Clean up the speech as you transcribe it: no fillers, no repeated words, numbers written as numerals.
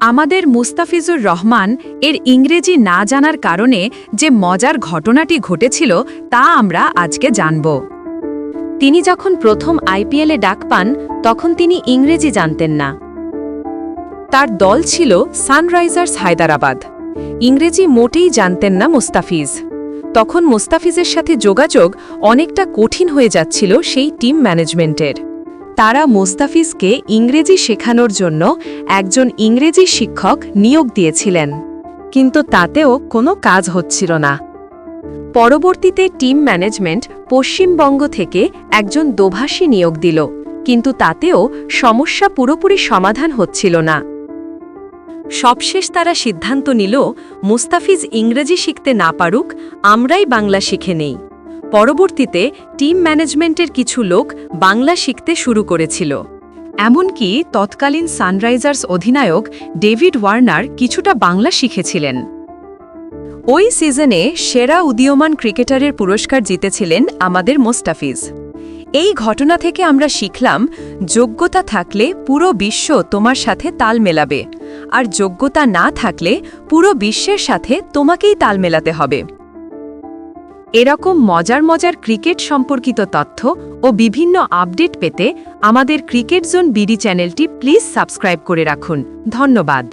আমাদের মুস্তাফিজুর রহমান এর ইংরেজি না জানার কারণে যে মজার ঘটনাটি ঘটেছিল তা আমরা আজকে জানব। তিনি যখন প্রথম আইপিএলে ডাক পান তখন তিনি ইংরেজি জানতেন না। তার দল ছিল সানরাইজার্স হায়দরাবাদ। ইংরেজি মোটেই জানতেন না মুস্তাফিজ। তখন মুস্তাফিজের সাথে যোগাযোগ অনেকটা কঠিন হয়ে যাচ্ছিল সেই টিম ম্যানেজমেন্টের। তারা মুস্তাফিজকে ইংরেজি শেখানোর জন্য একজন ইংরেজি শিক্ষক নিয়োগ দিয়েছিলেন, কিন্তু তাতেও কোনো কাজ হচ্ছিল না। পরবর্তীতে টিম ম্যানেজমেন্ট পশ্চিমবঙ্গ থেকে একজন দোভাষী নিয়োগ দিল, কিন্তু তাতেও সমস্যা পুরোপুরি সমাধান হচ্ছিল না। সবশেষ তারা সিদ্ধান্ত নিল, মুস্তাফিজ ইংরেজি শিখতে না পারুক, আমরাই বাংলা শিখে নেই। পরবর্তীতে টিম ম্যানেজমেন্টের কিছু লোক বাংলা শিখতে শুরু করেছিল। এমনকি তৎকালীন সানরাইজার্স অধিনায়ক ডেভিড ওয়ার্নার কিছুটা বাংলা শিখেছিলেন। ওই সিজনে সেরা উদীয়মান ক্রিকেটারের পুরস্কার জিতেছিলেন আমাদের মুস্তাফিজ। এই ঘটনা থেকে আমরা শিখলাম, যোগ্যতা থাকলে পুরো বিশ্ব তোমার সাথে তাল মেলাবে, আর যোগ্যতা না থাকলে পুরো বিশ্বের সাথে তোমাকেই তাল মেলাতে হবে। এরকম মজার মজার ক্রিকেট সম্পর্কিত তথ্য ও বিভিন্ন আপডেট পেতে আমাদের ক্রিকেট জোন বিডি চ্যানেলটি প্লিজ সাবস্ক্রাইব করে রাখুন। ধন্যবাদ।